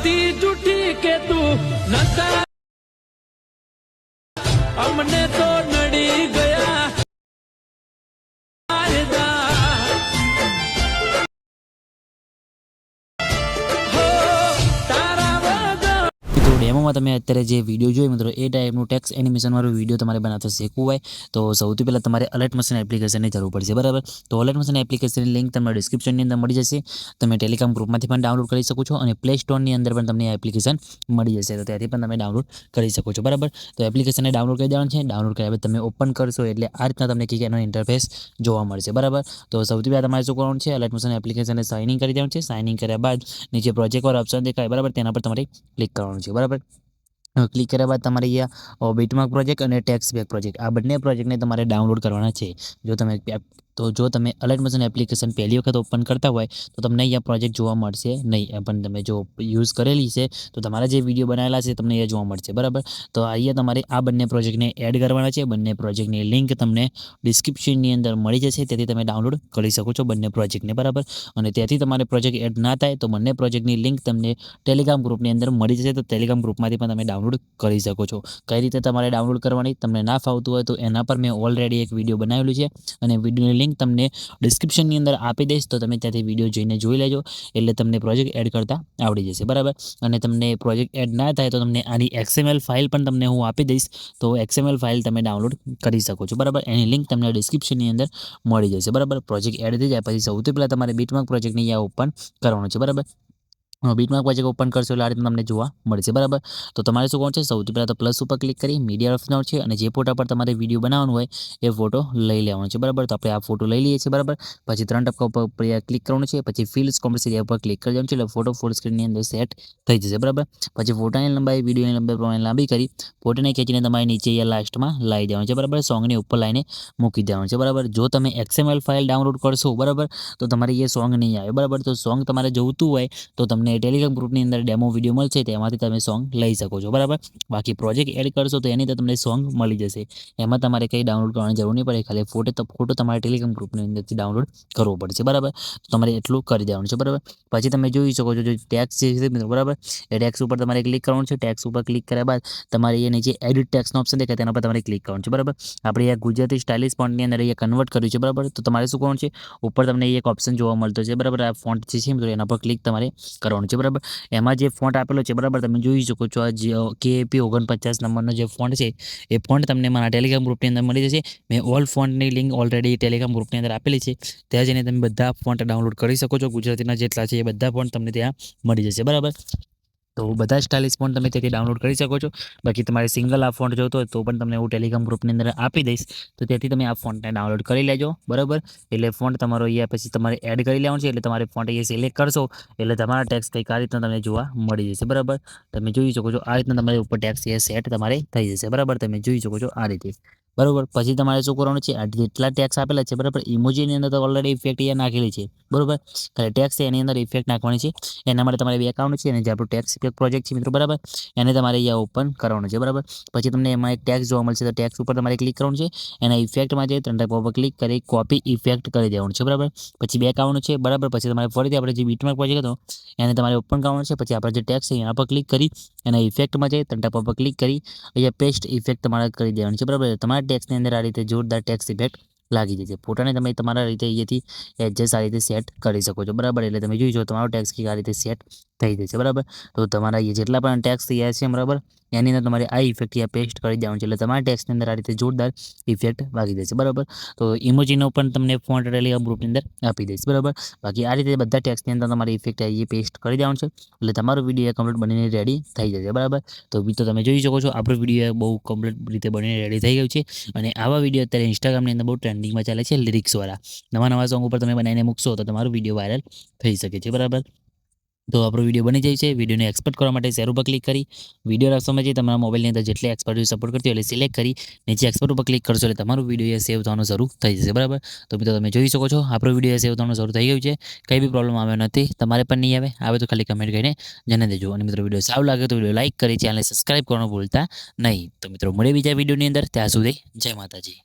थी झूठी के तू नशा हमने तो नड़ी गया મિત્રો ડેમોમાં તમે અત્યારે જે વિડીયો જોઈ મિત્રો એ ટાઈપનું ટેક્સ એનિમેશનવાળું વિડીયો તમારે બનાવતા શીખવું હોય તો સૌથી પહેલાં તમારે અલર્ટ મશીન એપ્લિકેશનની જરૂર પડશે બરાબર. તો અલર્ટ મશીન એપ્લિકેશનની લિંક તમને ડિસ્ક્રિપ્શનની અંદર મળી જશે. તમે ટેલિગ્રામ ગ્રુપમાંથી પણ ડાઉનલોડ કરી શકો છો અને પ્લે સ્ટોરની અંદર પણ તમને આ એપ્લિકેશન મળી જશે તો ત્યાંથી પણ તમે ડાઉનલોડ કરી શકો છો બરાબર. તો એપ્લિકેશનને ડાઉનલોડ કરી દેવાનું છે. ડાઉનલોડ કર્યા બાદ તમે ઓપન કરશો એટલે આ રીતના તમને કંઈક એનો ઇન્ટરફેસ જોવા મળશે બરાબર. તો સૌથી પહેલાં તમારે શું કરવાનું છે અલર્ટ મશીન એપ્લિકેશનને સાઇન ઇન કરી દેવાનું છે. સાઇન ઇન કર્યા બાદ નીચે પ્રોજેક્ટવાળો ઓપ્શન દેખાય બરાબર તેના પર તમારે ક્લિક કરવાનું છે બરાબર. ક્લિક કર્યા બાદ તમારે અહીંયા બીટમાર્ક પ્રોજેક્ટ અને ટેક્સ બેક પ્રોજેક્ટ આ બંને પ્રોજેક્ટને તમારે ડાઉનલોડ કરવાના છે. જો તમે અલર્ટ મશીન એપ્લિકેશન પહેલી વખત ઓપન કરતા હોય તો તમને અહીંયા પ્રોજેક્ટ જોવા મળશે નહીં, પણ તમે જો યુઝ કરેલી છે તો તમારા જે વિડીયો બનાવેલા છે તમને એ જોવા મળશે બરાબર. તો અહીંયા તમારે આ બંને પ્રોજેક્ટને એડ કરવાના છે. બંને પ્રોજેક્ટની લિંક તમને ડિસ્ક્રિપ્શનની અંદર મળી જશે, તેથી તમે ડાઉનલોડ કરી શકો છો બંને પ્રોજેક્ટને બરાબર. અને ત્યાંથી તમારે પ્રોજેક્ટ એડ ના થાય તો બંને પ્રોજેક્ટની લિંક તમને ટેલિગ્રામ ગ્રુપની અંદર મળી જશે. તો ટેલિગ્રામ ગ્રુપમાંથી પણ તમે ડાઉનલોડ કરી શકો છો. કઈ રીતે તમારે ડાઉનલોડ કરવાની તમને ના ફાવતું હોય તો એના પર મેં ઓલરેડી એક વિડીયો બનાવેલું છે અને વિડીયોની લિંક તમને ડિસ્ક્રિપ્શનની અંદર આપી દઈશ તો તમે ત્યાંથી વિડીયો જોઈને જોઈ લેજો એટલે તમને પ્રોજેક્ટ એડ કરતા આવડી જશે બરાબર. અને તમને પ્રોજેક્ટ એડ ના થાય તો તમને આની XML ફાઇલ પણ તમને હું આપી દઈશ તો XML ફાઇલ તમે ડાઉનલોડ કરી શકો છો બરાબર. એની લિંક તમને ડિસ્ક્રિપ્શનની અંદર મળી જશે બરાબર. પ્રોજેક્ટ એડ થઈ જાય પછી સૌથી પહેલાં તમારે બીટમાર્ક પ્રોજેક્ટને અહીંયા ઓપન કરવાનું છે બરાબર. બીટમાર્ક પ્રોજેક્ટ ઓપન કરશો એટલે આ રીતે તમને જોવા મળશે બરાબર. તો તમારે શું કરવાનું છે સૌથી પહેલાં તો પ્લસ ઉપર ક્લિક કરી મીડિયા ઓપ્શન છે અને જે ફોટા પર તમારે વિડીયો બનાવવાનું હોય એ ફોટો લઈ લેવાનો છે બરાબર. તો આપણે આ ફોટો લઈ લઈએ છીએ બરાબર. પછી 3 ટપકા ઉપર ક્લિક કરવાનું છે. પછી ફિલ્ડ્સ કોમ્પ્રેસ એરિયા ઉપર ક્લિક કરી દેવાનું છે એટલે ફોટો ફૂલ સ્ક્રીનની અંદર સેટ થઈ જશે બરાબર. પછી ફોટાની લંબાઈ વિડીયોની લંબાઈ પ્રમાણે લાંબી કરી ફોટોને ખેંચીને તમારે નીચે અહીંયા લાસ્ટમાં લાવી દેવાનું છે બરાબર. સોંગની ઉપર લાઈને મૂકી દેવાનું છે બરાબર. જો તમે XML ફાઇલ ડાઉનલોડ કરશો બરાબર તો તમારે એ સોંગ નહીં આવે બરાબર. તો સોંગ તમારે જોઈતું હોય તો તમને ટેલિગ્રામ ગ્રુપની અંદર ડેમો વિડીયો મળશે તેમાંથી તમે સોંગ લઈ શકો છો બરાબર. બાકી પ્રોજેક્ટ એડ કરશો તો એની અંદર તમને સોંગ મળી જશે. એમાં તમારે કંઈ ડાઉનલોડ કરવાની જરૂર નહીં પડે, ખાલી ફોટો તમારે ટેલિગ્રામ ગ્રુપની અંદરથી ડાઉનલોડ કરવો પડશે બરાબર. તો તમારે એટલું કરી દેવાનું છે બરાબર. પછી તમે જોઈ શકો છો જો ટેક્સ છે બરાબર એ ટેક્સ ઉપર તમારે ક્લિક કરવાનું છે. ટેક્સ ઉપર ક્લિક કર્યા બાદ તમારે એ નીચે એડિટ ટેક્સનો ઓપ્શન દેખાય તેના પર તમારે ક્લિક કરવાનું છે બરાબર. આપણે અહીંયા ગુજરાતી સ્ટાઇલિશ ફોન્ટની અંદર અહીંયા કન્વર્ટ કર્યું છે બરાબર. તો તમારે શું કરવાનું છે ઉપર તમને એક ઓપ્શન જોવા મળતો છે બરાબર. આ ફોન્ટ જે છે મિત્રો એના પર ક્લિક તમારે કરવાનું છે બરાબર. એમાં જે ફોન્ટ આપેલો છે બરાબર તમે જોઈ શકો છો આ KAP 49 નંબરનો જે ફોન્ટ છે એ ફોન્ટ તમને મારા ટેલિગ્રામ ગ્રુપની અંદર મળી જશે. મેં ઓલ ફોન્ટની લિંક ઓલરેડી ટેલિગ્રામ ગ્રુપની અંદર આપેલી છે, ત્યાં જઈને તમે બધા ફોન્ટ ડાઉનલોડ કરી શકો છો. ગુજરાતીના જેટલા છે એ બધા ફોન્ટ તમને ત્યાં મળી જશે બરાબર. તો બધા સ્ટાઇલિશ ફોન્ટ તમે ત્યાંથી ડાઉનલોડ કરી શકો છો. બાકી તમારે સિંગલ આ ફોન્ટ જોતો હોય તો પણ તમને હું ટેલિગ્રામ ગ્રુપની અંદર આપી દઈશ તો ત્યાંથી તમે આ ફોન્ટને ડાઉનલોડ કરી લેજો બરાબર. એટલે ફોન્ટ તમારો અહીંયા પછી તમારે એડ કરી લેવાનું છે એટલે તમારે ફોન્ટ અહીંયા સિલેક્ટ કરશો એટલે તમારા ટેક્સ કંઈક આ રીતના તમને જોવા મળી જશે બરાબર. તમે જોઈ શકો છો આ રીતના તમારે ઉપર ટેક્સ એ સેટ તમારે થઈ જશે બરાબર. તમે જોઈ શકો છો આ રીતે બરાબર. પછી તમારે શું કરવાનું છે આ જેટલા ટેક્સ આપેલા છે બરાબર ઇમોજીની અંદર તો ઓલરેડી ઇફેક્ટ અહીંયા નાખેલી છે બરાબર. ખાલી ટેક્સ છે એની અંદર ઇફેક્ટ નાખવાની છે. એના માટે તમારે બે એકાઉન્ટ છે અને જે આપણું ટેક્સ ઇફેક્ટ પ્રોજેક્ટ છે મિત્રો બરાબર એને તમારે અહીંયા ઓપન કરવાનું છે બરાબર. પછી તમને એમાં એક ટેક્સ જોવા મળશે તો ટેક્સ ઉપર તમારે ક્લિક કરવાનું છે. એના ઇફેક્ટમાં જે 3 ટપકા ઉપર ક્લિક કરી કોપી ઇફેક્ટ કરી દેવાનું છે બરાબર. પછી બે એકાઉન્ટ છે બરાબર. પછી તમારે ફરીથી આપણે જે બીટમાર્ક પ્રોજેક્ટ હતો એને તમારે ઓપન કરવાનું છે. પછી આપણે જે ટેક્સ છે એના પર ક્લિક કરી એના ઇફેક્ટમાં જઈ 3 ટપકા પર ક્લિક કરી અહીંયા પેસ્ટ ઇફેક્ટ તમારે કરી દેવાનું છે બરાબર. તમારા ટેક્સની અંદર આ રીતે જોરદાર ટેક્સ ઇફેક્ટ લાગી જશે. ફોટાને તમે તમારા રીતે અહીંયાથી એડજસ્ટ આ રીતે સેટ કરી શકો છો બરાબર. એટલે તમે જોઈ શકો તમારો ટેક્સ આ રીતે સેટ થઈ જશે બરાબર. તો તમારા અહીંયા જેટલા પણ ટેક્સ તૈયાર છે બરાબર એની અંદર તમારે આ ઇફેક્ટ અહીંયા પેસ્ટ કરી દેવાનું છે એટલે તમારા ટેક્સની અંદર આ રીતે જોરદાર ઇફેક્ટ લાગી જશે બરાબર. તો ઇમોજીનો પણ તમને ફોન્ટ ટેલિગ્રામ ગ્રુપની અંદર આપી દઈશ બરાબર. બાકી આ રીતે બધા ટેક્સની અંદર તમારે ઇફેક્ટ અહીંયા પેસ્ટ કરી દેવાનું છે એટલે તમારો વિડીયો કમ્પ્લીટ બનીને રેડી થઈ જશે બરાબર. તો મિત્રો તમે જોઈ શકો છો આપણો વિડીયો બહુ કમ્પ્લીટ રીતે બનીને રેડી થઈ ગયું છે અને આવા વિડીયો અત્યારે ઇન્સ્ટાગ્રામની અંદર બહુ ટ્રેન્ડિંગમાં ચાલે છે લિરિક્સવાળા. નવા સોંગ ઉપર તમે બનાવીને મૂકશો તો તમારો વિડીયો વાયરલ થઈ શકે છે બરાબર. તો આપણો વિડીયો બની જાય છે. વિડીયોને એક્સપોર્ટ કરવા માટે શેર ઉપર ક્લિક કરી વિડીયો રાખવામાં જઈ તમારા મોબાઈલની અંદર જેટલી એક્સપોર્ટ સપોર્ટ કરતી હોય એટલે સિલેક્ટ કરી નીચે એક્સપોર્ટ ઉપર ક્લિક કરશો એટલે તમારું વિડીયો સેવ થવાનું શરૂ થઈ જશે બરાબર. તો મિત્રો તમે જોઈ શકો છો આપણો વિડીયો સેવ થવાનું શરૂ થઈ ગયું છે. કંઈ બી પ્રોબ્લેમ આવ્યો નથી, તમારે પણ નહીં આવે તો ખાલી કમેન્ટ કરીને જણાવી દેજો. અને મિત્રો વિડીયો સારું લાગે તો વિડીયો લાઇક કરી ચેનલને સબસ્ક્રાઇબ કરવાનું ભૂલતા નહીં. તો મિત્રો મળે બીજા વિડીયોની અંદર, ત્યાં સુધી જય માતાજી.